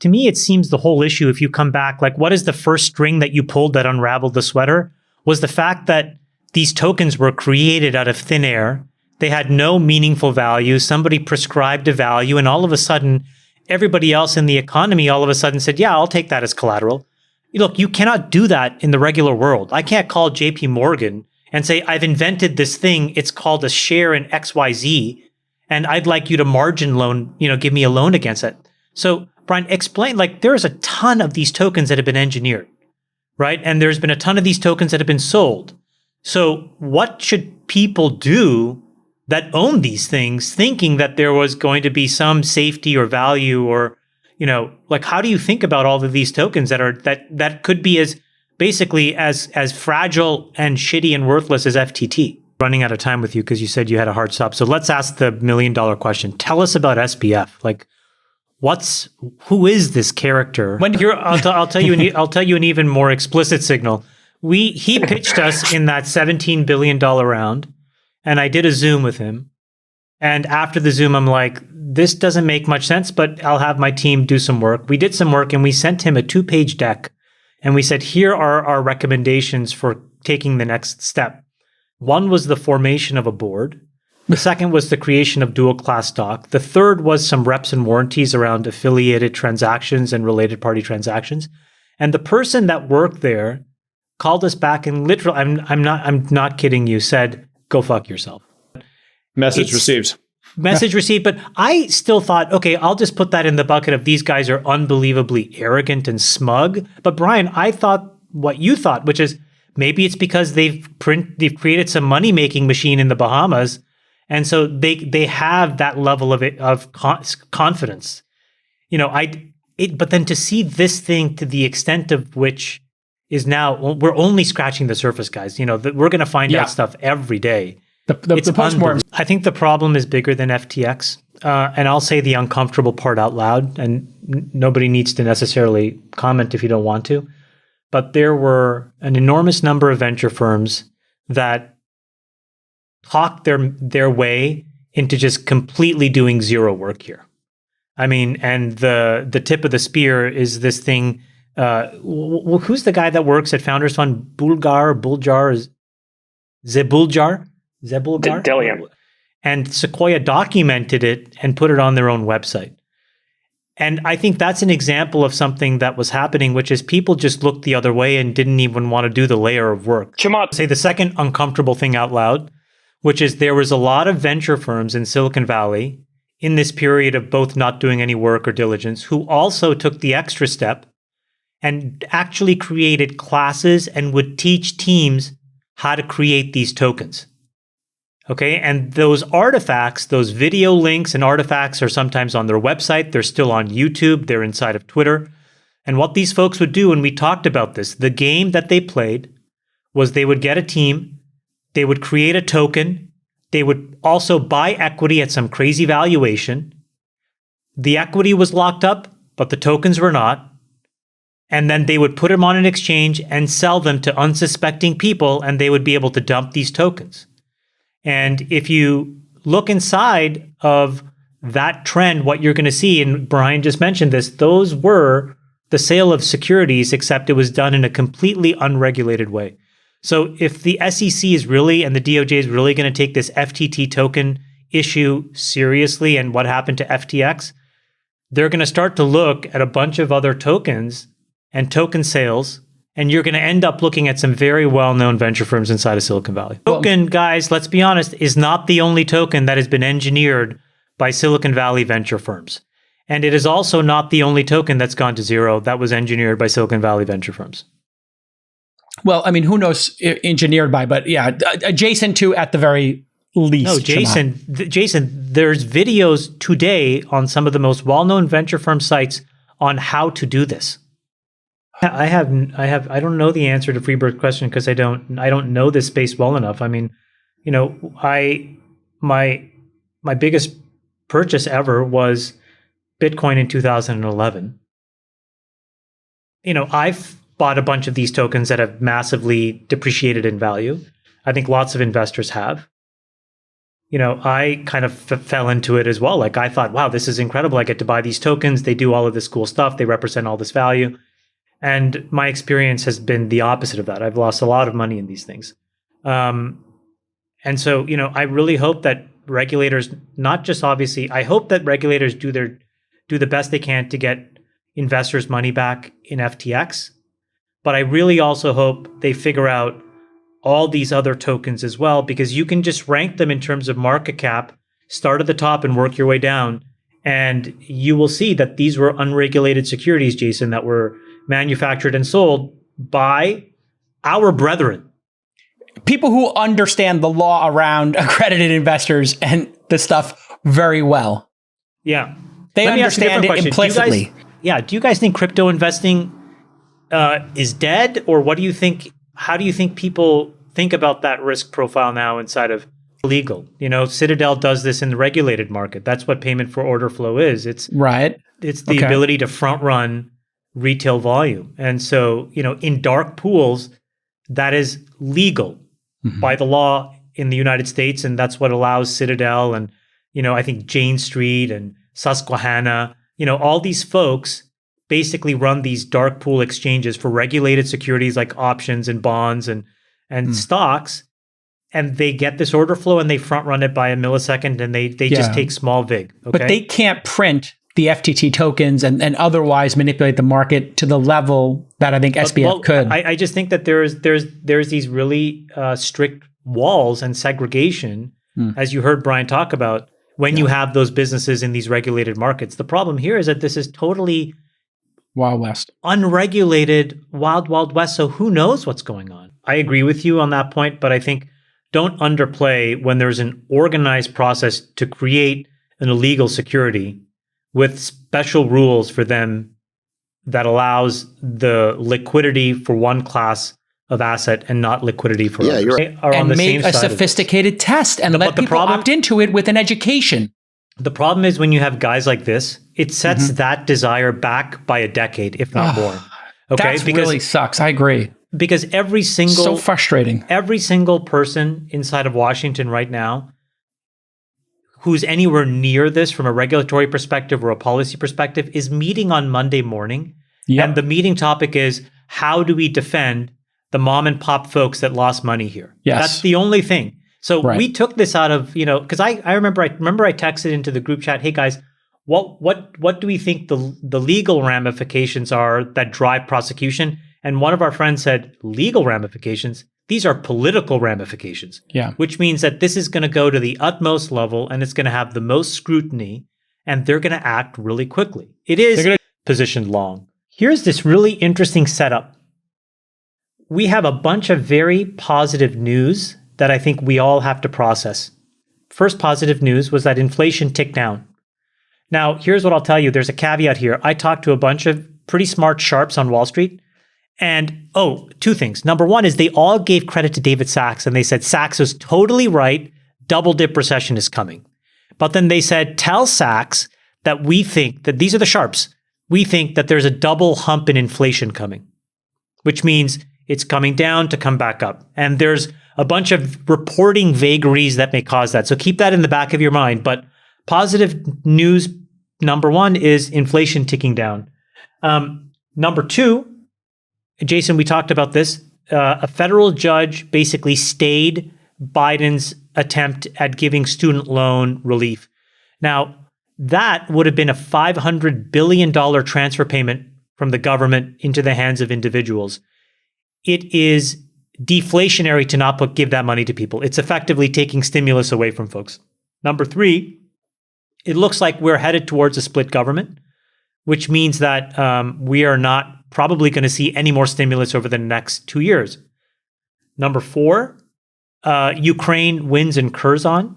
to me, it seems the whole issue, if you come back, like what is the first string that you pulled that unraveled the sweater, was the fact that these tokens were created out of thin air. They had no meaningful value. Somebody prescribed a value, and all of a sudden, everybody else in the economy all of a sudden said, yeah, I'll take that as collateral. Look, you cannot do that in the regular world. I can't call JP Morgan and say, I've invented this thing. It's called a share in XYZ, and I'd like you to margin loan, give me a loan against it. So Brian, explain, like there's a ton of these tokens that have been engineered, right? And there's been a ton of these tokens that have been sold. So what should people do that own these things thinking that there was going to be some safety or value or, like how do you think about all of these tokens that could be as basically as fragile and shitty and worthless as FTT? Running out of time with you because you said you had a hard stop. So let's ask the $1 million question. Tell us about SPF. Like who is this character? I'll tell you an even more explicit signal. He pitched us in that $17 billion round, and I did a Zoom with him. And after the Zoom, I'm like, this doesn't make much sense, but I'll have my team do some work. We did some work and we sent him a 2-page deck. And we said, here are our recommendations for taking the next step. One was the formation of a board. The second was the creation of dual class stock. The third was some reps and warranties around affiliated transactions and related party transactions. And the person that worked there called us back and literally, I'm not kidding you, said, go fuck yourself. Message received. Message received, but I still thought, okay, I'll just put that in the bucket of these guys are unbelievably arrogant and smug. But Brian, I thought what you thought, which is maybe it's because they've created some money-making machine in the Bahamas, and so they have that level of confidence. But then to see this thing to the extent of which is now, we're only scratching the surface, guys. We're going to find out stuff every day. The postmortem. I think the problem is bigger than FTX. And I'll say the uncomfortable part out loud, and nobody needs to necessarily comment if you don't want to. But there were an enormous number of venture firms that talked their way into just completely doing zero work here. I mean, and the tip of the spear is this thing. Who's the guy that works at Founders Fund? Zebuljar? Dillian. And Sequoia documented it and put it on their own website. And I think that's an example of something that was happening, which is people just looked the other way and didn't even want to do the layer of work. Chamath. Say the second uncomfortable thing out loud, which is there was a lot of venture firms in Silicon Valley in this period of both not doing any work or diligence who also took the extra step and actually created classes and would teach teams how to create these tokens. Okay, and those artifacts, those video links and artifacts are sometimes on their website. They're still on YouTube. They're inside of Twitter. And what these folks would do, and we talked about this, the game that they played was they would get a team, they would create a token, they would also buy equity at some crazy valuation. The equity was locked up, but the tokens were not. And then they would put them on an exchange and sell them to unsuspecting people, and they would be able to dump these tokens. And if you look inside of that trend, what you're going to see, and Brian just mentioned this, those were the sale of securities, except it was done in a completely unregulated way. So if the SEC is really, and the DOJ is really going to take this FTT token issue seriously and what happened to FTX, they're going to start to look at a bunch of other tokens and token sales, and you're going to end up looking at some very well-known venture firms inside of Silicon Valley. Token, guys, let's be honest, is not the only token that has been engineered by Silicon Valley venture firms. And it is also not the only token that's gone to zero that was engineered by Silicon Valley venture firms. Well, I mean, who knows engineered by, but yeah, adjacent to at the very least. No, Jason, there's videos today on some of the most well-known venture firm sites on how to do this. I don't know the answer to Freebird's question because I don't know this space well enough. I mean, my biggest purchase ever was Bitcoin in 2011. I've bought a bunch of these tokens that have massively depreciated in value. I think lots of investors have. I kind of fell into it as well. Like I thought, wow, this is incredible. I get to buy these tokens. They do all of this cool stuff. They represent all this value. And my experience has been the opposite of that. I've lost a lot of money in these things. And so, I really hope that regulators, not just obviously, I hope that regulators do the best they can to get investors' money back in FTX. But I really also hope they figure out all these other tokens as well, because you can just rank them in terms of market cap, start at the top and work your way down. And you will see that these were unregulated securities, Jason, that were manufactured and sold by our brethren. People who understand the law around accredited investors and the stuff very well. Yeah. They understand it implicitly. Do you guys think crypto investing is dead? Or what do you think? How do you think people think about that risk profile now inside of legal? Citadel does this in the regulated market. That's what payment for order flow is. It's the ability to front run retail volume. And so, in dark pools, that is legal by the law in the United States. And that's what allows Citadel and, I think Jane Street and Susquehanna, all these folks basically run these dark pool exchanges for regulated securities like options and bonds and stocks. And they get this order flow and they front run it by a millisecond and they just take small vig. Okay? But they can't print the FTT tokens and otherwise manipulate the market to the level that I think SBF could. I just think that there's these really strict walls and segregation, as you heard Brian talk about, when you have those businesses in these regulated markets. The problem here is that this is totally Wild West, unregulated, wild west. So who knows what's going on? I agree with you on that point, but I think don't underplay when there's an organized process to create an illegal security with special rules for them that allows the liquidity for one class of asset and not liquidity for others. And make a sophisticated test and let people opt into it with an education. The problem is when you have guys like this, it sets that desire back by a decade, if not more. Okay, that really sucks. I agree. Because so frustrating. Every single person inside of Washington right now who's anywhere near this from a regulatory perspective or a policy perspective is meeting on Monday morning. Yep. And the meeting topic is, how do we defend the mom and pop folks that lost money here? Yes. That's the only thing. So we took this out of, because I remember I texted into the group chat, hey guys, what do we think the legal ramifications are that drive prosecution? And one of our friends said, legal ramifications? These are political ramifications. Yeah. Which means that this is going to go to the utmost level and it's going to have the most scrutiny and they're going to act really quickly. It is positioned long. Here's this really interesting setup. We have a bunch of very positive news that I think we all have to process. First positive news was that inflation ticked down. Now, here's what I'll tell you. There's a caveat here. I talked to a bunch of pretty smart sharps on Wall Street. And, two things. Number one is they all gave credit to David Sachs and they said, Sachs was totally right. Double dip recession is coming. But then they said, tell Sachs that we think that these are the sharps. We think that there's a double hump in inflation coming, which means it's coming down to come back up. And there's a bunch of reporting vagaries that may cause that. So keep that in the back of your mind. But positive news, number one, is inflation ticking down. Number two, Jason, we talked about this. A federal judge basically stayed Biden's attempt at giving student loan relief. Now, that would have been a $500 billion transfer payment from the government into the hands of individuals. It is deflationary to not give that money to people. It's effectively taking stimulus away from folks. Number three, it looks like we're headed towards a split government, which means that we are not probably going to see any more stimulus over the next 2 years. Number four, Ukraine wins in Kherson.